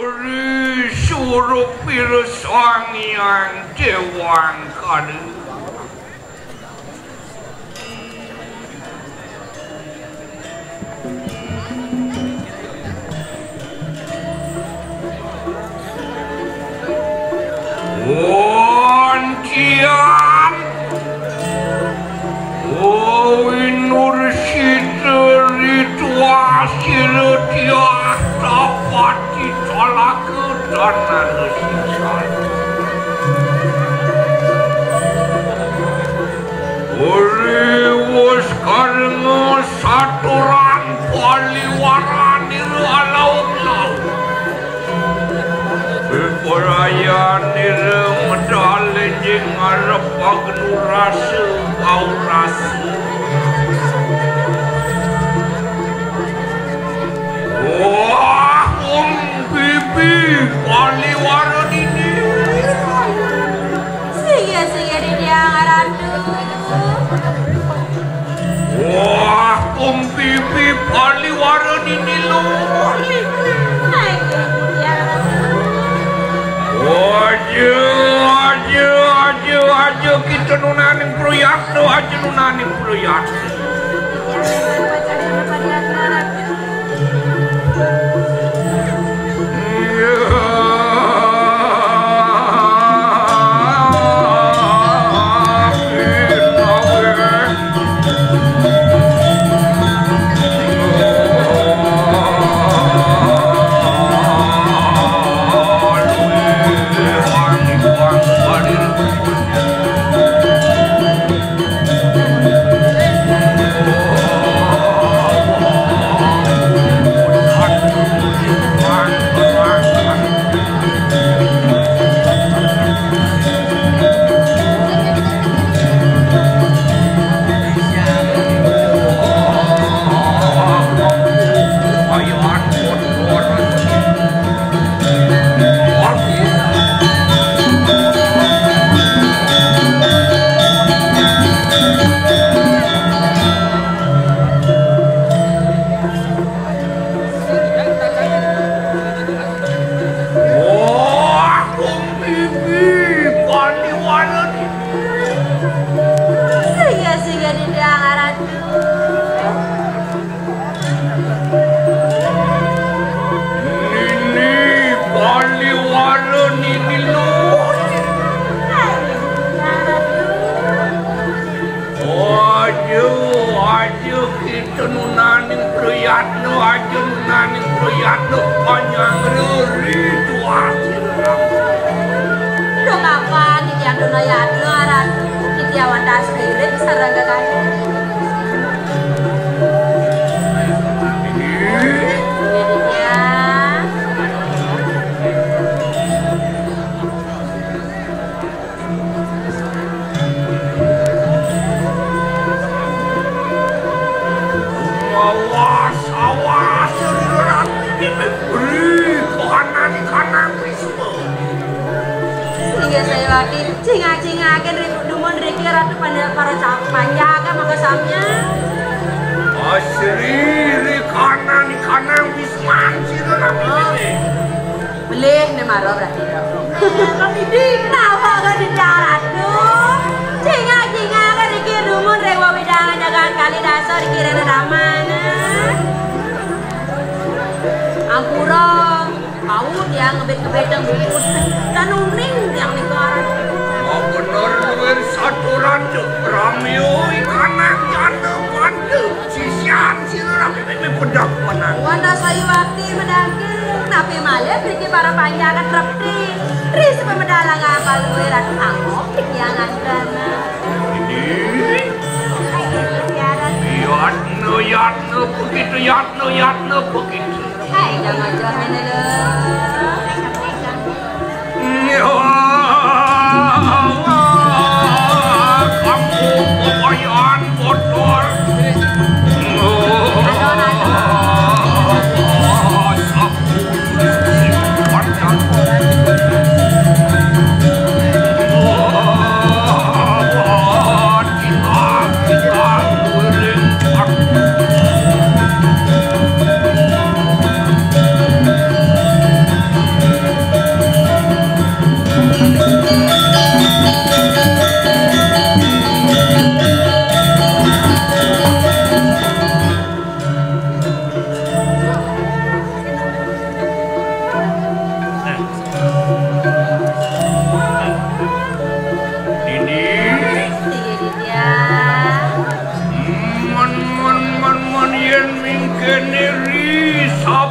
Suruh pirsangi yang dewan kali. Wancian, Nur Ritual Sirutiah dapat ditolak ke tanah lesisan. Uriwus karena saturan paliwaran iru alauk-lauk. Perayaan iru medali jeng arep agnurase aurase. Wah, bibi paliwaran ini. Siya di dia ngarandu. Wah, bibi paliwaran ini loh. Aja kita nunaning proyek tuh, aja nunaning proyek.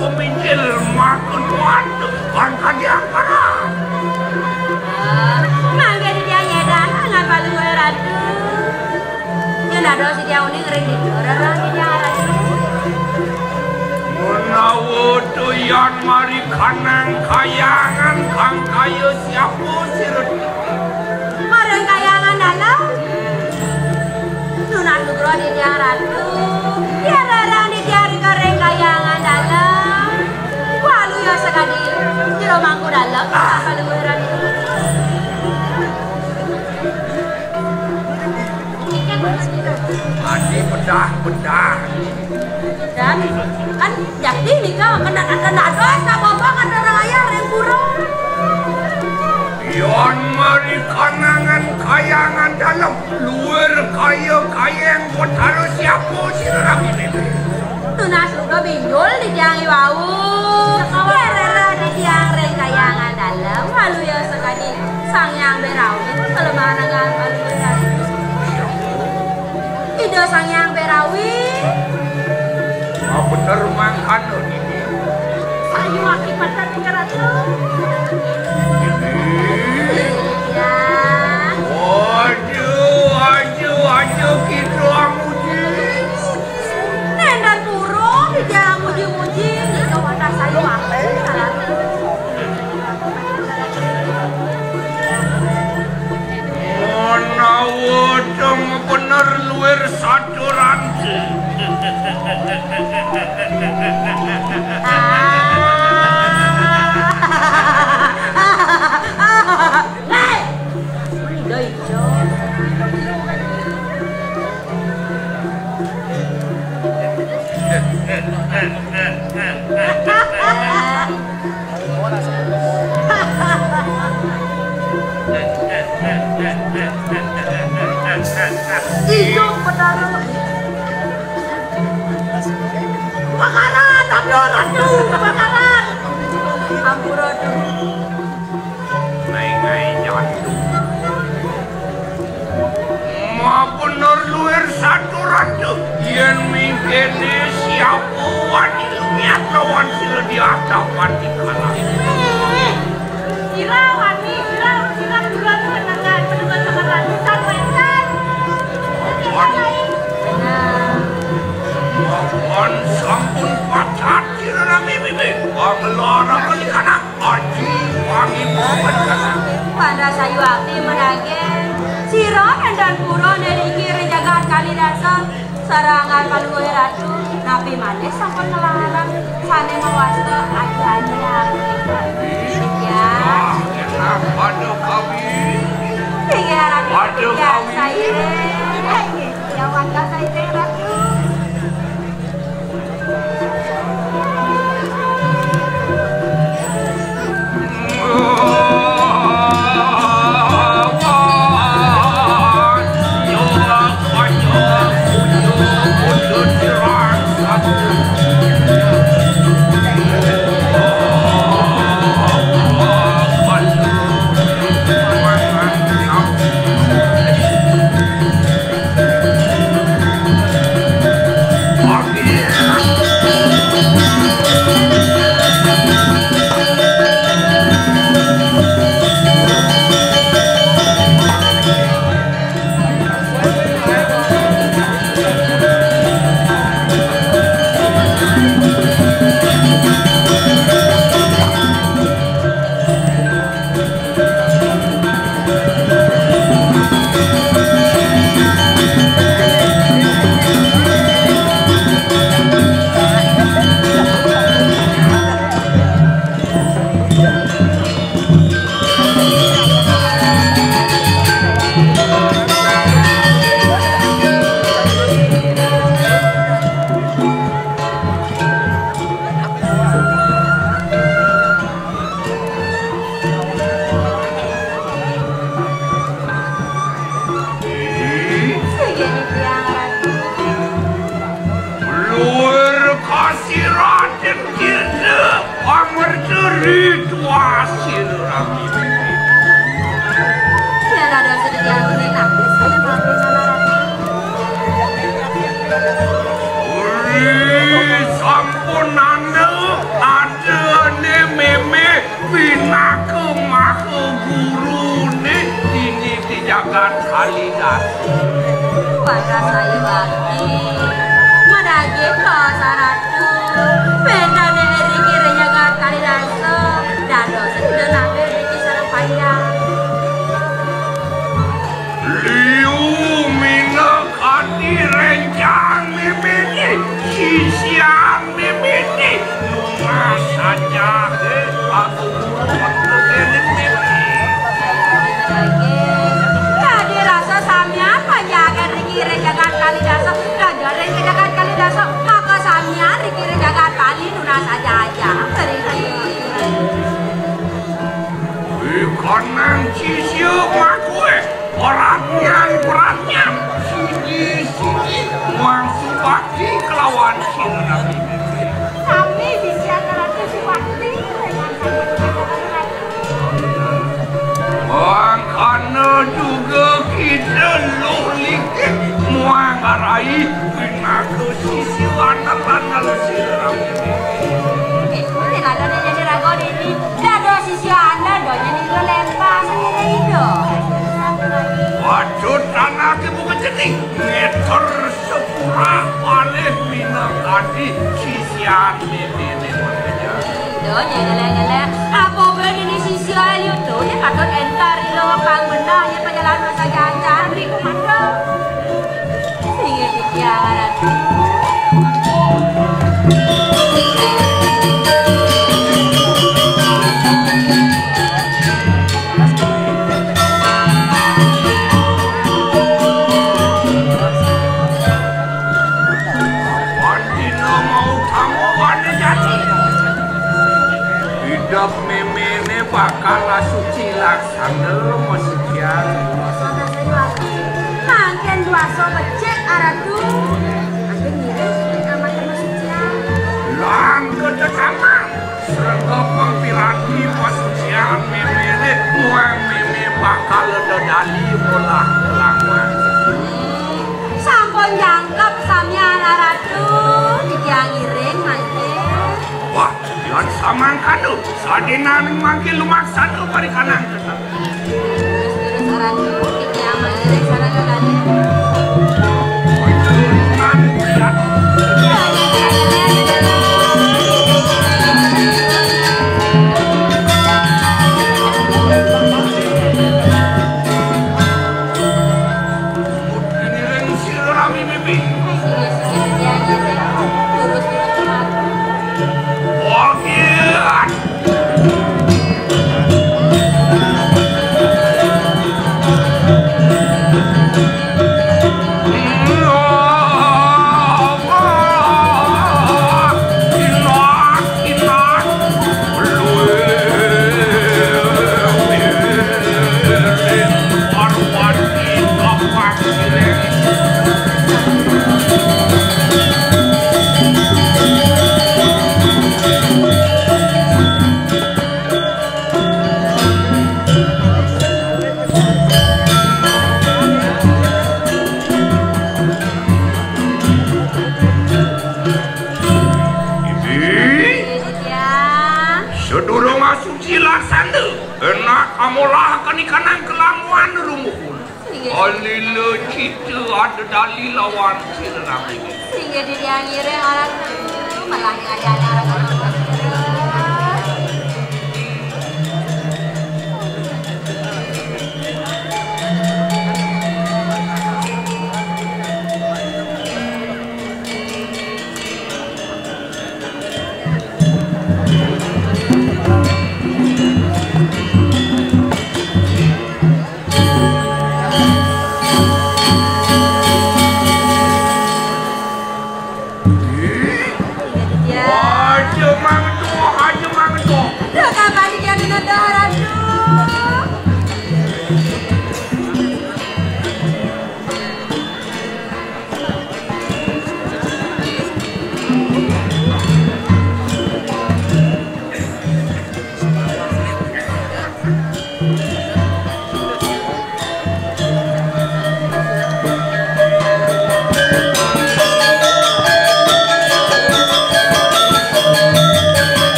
pemincil makan waktu kan kadiang para. Mangga di dia nyedan ngan paling gue ratu. Yang ada si dia uning ngering di orang di dia ratu. Menawa doyan mari kanang kayangan kang kayu siapa sirut. Marang kayangan dalam. Nunan nugro di dia ratu. Dia rarang di dia goreng kayangan dalam. Walu ya sekali. Jero mangku dalam paling gue ratu. Adi bedah. Dan kan jadi nih kau kena dosa bapak kan orang ayah yang kurang. Yon mari kanangan kayangan dalam luar kaya yang potaro siapa sirap ini. Tunas juga binjol di tiang iwau. Rela di tiang reng kayangan dalam. Walu ya sekali sang yang berawi kelemahan dengan walu berani. Ide sang yang berawi. Oh bener mangkan ini. Sayu akibat dari keratu. Ya. Aduh gitu amuji. Nendan puro di tiang muji-muji. Kau ada sayu apel salatu. Menawa dong bener luar satu ranti. Hidup benar. Bakaran, bakaran. Amburodu. Ngai jantung. Ma bener luar satu ranti. Yen mingkene siapa wani lumiat lawan sila di atas mati kalah. Sila wani, sila bulan menengan bakaran. Sampai Makan sampun pacat kira rame bebe. Pengelara kali kanak aji wangi banget kanak. pada sayu akti menagen siro dan puro dari kiri jagat kali dasar serangan paluwe ratu nabi manis sampun ngelarang sane mewasta aji-aji ya Enak pada kami. pikiran Aduh, ya kami. saya ya warga saya ratu jagat Kalidas. Warga saya lagi menagi dosa ratu pendane riki jagat Kalidas dan dosa denake riki sareng panjang. Liu mina kati rencang mimini sisiang mimini rumah saja aku mengenik mimini. Tadi rasa sampean panjangan riki jagat Kalidas raja riki jagat Kalidas maka sampean riki jagat Kali nuna saja aja riki. Ikanang sisio makue beratnya sini muang subakti kelawan sirna Kami bisa ratu subakti muang kana juga kita lulik muang arai kena ke sisi landal sirna ini ada jadi rago ini dado sisi anda donya nih lepas ini itu. Waduh tanah ke buka jening meter sepura oleh minangkadi sisian ini donya geleng-geleng apa begini sisi ayu tuh dia patut entar itu pang benar ya perjalanan masa jangan beri komando sehingga pikiran hidup memene bakal suci laksana masjian makin duaso becek aratu makin ngiris amat masjian lang kedekama serta pengpirati masjian memene muang meme bakal dodali bolah kelaman sampun jangkep sampean aratu dikiang ngiring makin wah yan samang kado sadena ning mangke lumaksana parikanan terus aratu dikiang ngiring sareng kalian Amolah kanikanan kelamuan rumuhun. Alila cita ada dalil lawan sirna ini. sehingga diri yang ngiring orang tuh malah ngajak orang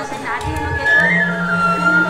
nasa tadi no gitu.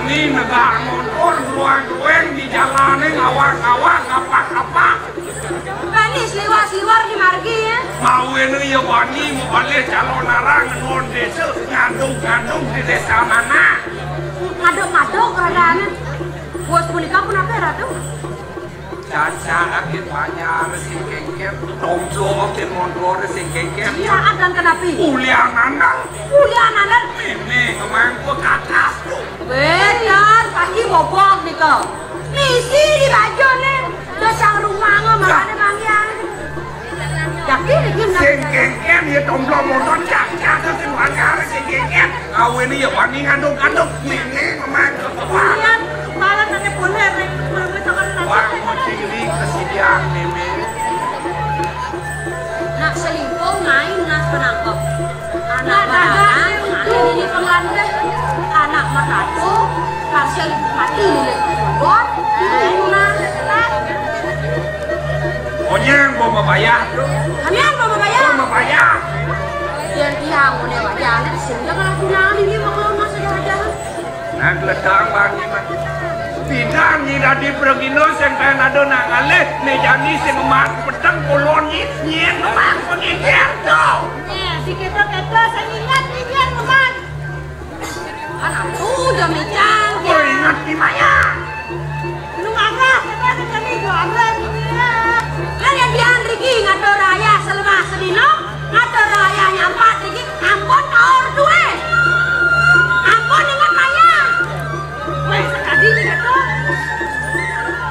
Ini negara motor ruang-ruang di jalanan ngawang-ngawang apa-apa. Kani seliwar-seliwar di margi ya. Mau ini ya wani mau balik calon arang non desa ngandung-ngandung di desa mana? Ngaduk-ngaduk radana. Bos punika pun apa ratu? Caca akhir banyak sing kengker, tomso akhir motor sing kengker. Iya dan kenapi? Ulianan. Ini kemangku kakas tuh. Benar, pasti bobok nih kau. Misi di baju nih. sang rumah makanya mangyang. Yakin iki sing kengken ya tomblo motor cak-cak ke warga sing kengken. Awe ini ya wani ngandung-ngandung ngene memang kepalan. Malah nang boleh nek metekan Wah, cili kesediaan meme. Nak selingkuh main nas penangkap. Anak dagang ngalih ini penglanda. Anak meratu pasal mati bot nah. Onyang mau bayar. Kalian mau bayar? Mau bayar. Biar dia mau bayar sehingga kalau pulang ini mau masuk aja. Nah, geledang bang Bidang ni dadi pergino sing penado nangale nejani sing emas pedang kolon nyien emas pengikir to. Si keto sing ingat nyien emas. Anak tuh udah mecang. Oh ingat di maya. Lu ngagak, kita kami goreng. Kan yang dian Riki ngatur raya selama sedino, ngatur raya nyampat Riki ampun kaur duwe. Ampun ingat maya. Weh sekali juga tuh.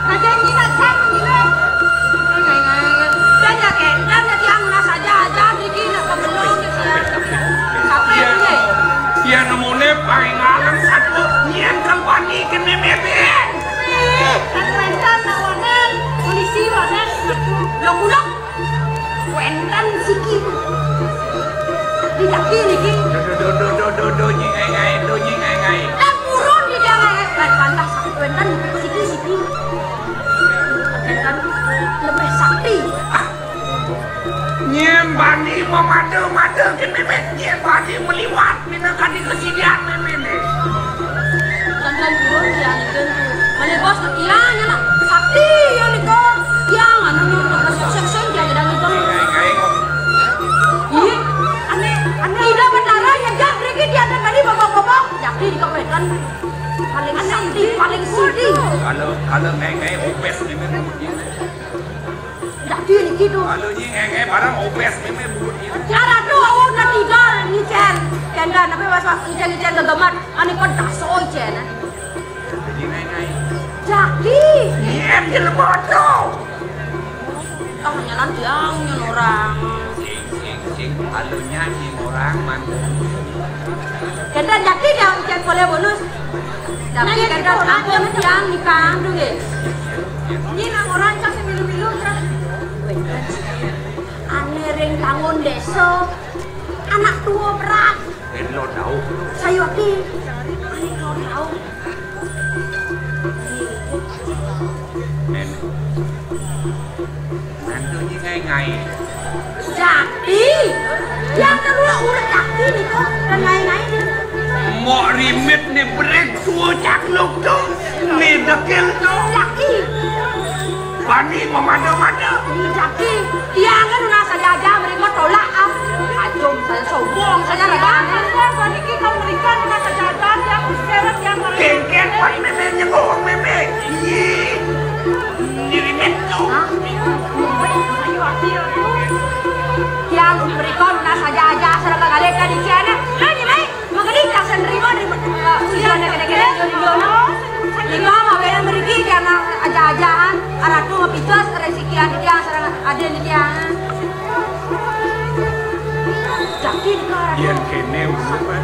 Ngajain ingat sang ingat. Dan ya tiang nasa aja Riki nak kebelung gitu ya. Sampai ini. Dia nemune paling alam satu nyen kampani ke memebe. Kan rentan lawanan polisi wanan lok-lok. Rentan siki. Didaki niki. Do ngai. Purun di dia ngai. Pantas rentan siki. Rentan lebih sakti. Nyen bani memadu ke meme. Nyen bani meliwat minakan di kesediaan meme. Rentan purun dia neken. Mana bos kekianya lah. Sakti yang neken. Yang anu nyuruh seng dia jadi neken. Ngai. Ih, aneh. Tidak benar ya jak Riki dia ada tadi bapak-bapak. Jadi di kawetan paling sakti, paling sudi. Kalau ngai opes meme begini. Jadi gitu. Kalau ngai barang opes meme begini. Cara tu awak nak tinggal ni cen. Kendan tapi pas icen gegemat. Ani kon tak soi cen. Jadi ngai. Jadi. Nyen jelboto. Nyalan tiang nyan orang. Sing halunya nih orang mantu. Kendan jadi dia icen boleh bonus. Tapi kendan ampun tiang nikah tu ke. Ni nang orang cak semilu-milu cak. Ane ring tangun desa. Anak tua berat. Lo tahu. Saya waktu. Ane lo tahu. Mantunya ngai. Jadi, yang kedua udah jadi nih kok, dan lain-lain. Mau rimit nih break tua cakluk tuh, nih dekil tuh. Jadi, Bani memada-mada. jadi, dia kan udah saja mereka tolak am. Acung saya sombong saja lah. Bani kita mereka udah saja yang sekarang yang mereka. Kengken pan meme nyengong meme. Dirimit tuh. Yang mereka udah saja serang kali tadi sana. Lagi baik, makanya kita sendiri ujian kena-kena jono. Lima mawar mereka karena aja-ajaan, aratu ngapitas resikian dia serang ada di dia. Jadi Yang kene usupan.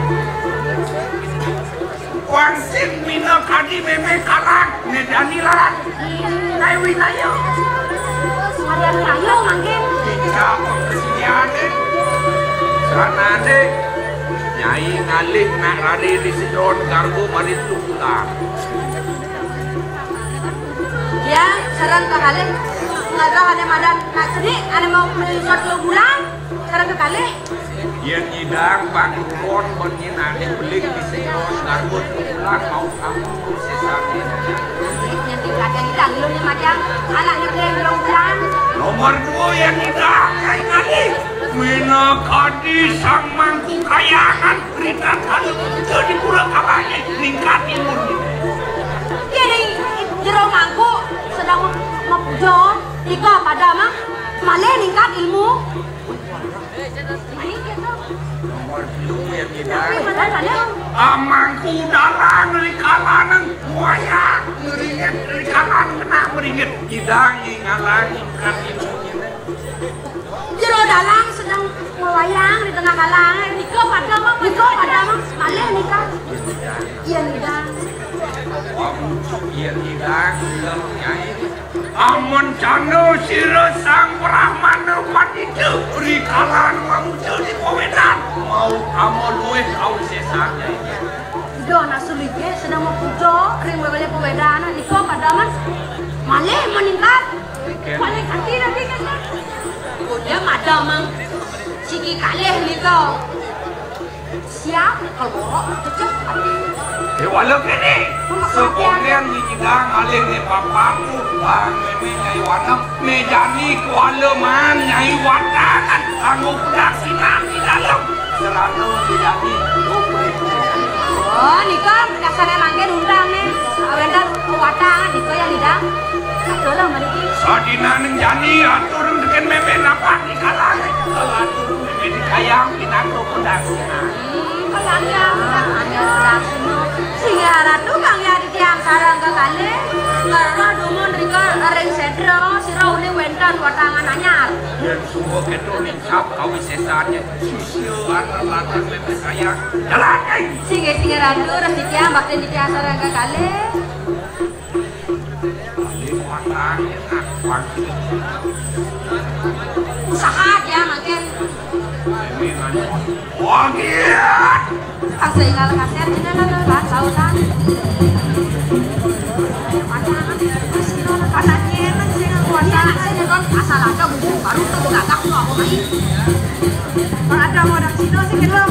Wangsit mina kadi meme karang nedani larat. Ngai wilayah. Harian rayo mangkin. Tidak kesediaan sana deh. Nyai ngalih nak rade di sidron kargo mari tulang. Ya, sarang ke kali. Ngadra ane madan nak sedih, ane mau melisot 2 bulan. Sarang ke kali. Yang nyidang pangkon menyin ane belik di sidron kargo tulang mau kamu sesakin. Yang dikadang kita ngilunya macam anaknya keren 2 bulan. Nomor 2 yang nyidang nyai ngalih. Mina kadi sang mangku kayangan berita kalau itu di pulau kawannya ningkat ilmu. Jadi jero mangku sedang mepujo ika pada mah malah ningkat ilmu. Nomor 2 yang Tapi nyidang. mana Amangku dalang dari kalangan wayang ngeringet dari kalangan kena beringit kidangi ngalangi katimu. Jero dalang sedang melayang di tengah kalangan. Niko pada mang malih nikah. Iya nikah. Iya nikah nyai. Amun cano sira sang Brahmana panitu rikalan mamuju di Wedan. Mau kamu luwih kau sesanya ini. Dona sulike sedang mau pujo ring bebele Wedan. Niko pada mang malih meningkat. Malih kanti nanti kan. Udah madamang siki kalih niko. Siap kalau cecep ati. Walau kini sekolah ni kidang alih ni papaku bang meme nyai wanam mejani kuala man nyai watangan anggu pedak sinar di dalam selalu dijadi. Oh niko dasarnya mangke undang nih. Awendan watangan niko yang hidang. Aduh lah mereka. Sadina neng jani aturun dengan meme nampak di kalang. Kalau aturun meme di kayang pinangku pedak sinar. Kayang pedak sinar. Singa ratu kang ya di tiang sarang ke kali. Karena dumun rika ring sedro sira uli wendan watangan anyar. Dan sungguh ketu nincap kau sesanya. Sisio latar meme kayang. Jalan ay. Singa ratu rasi tiang bakti di tiang sarang ke kali. Usaha dia makin. Wah gila. Ang saingal kasir tidak ada sautan. Anaknya kan singal kuasa. Saya kan asal ada buku baru tuh gagak tuh aku main. Kalau ada modal sino sih gitu.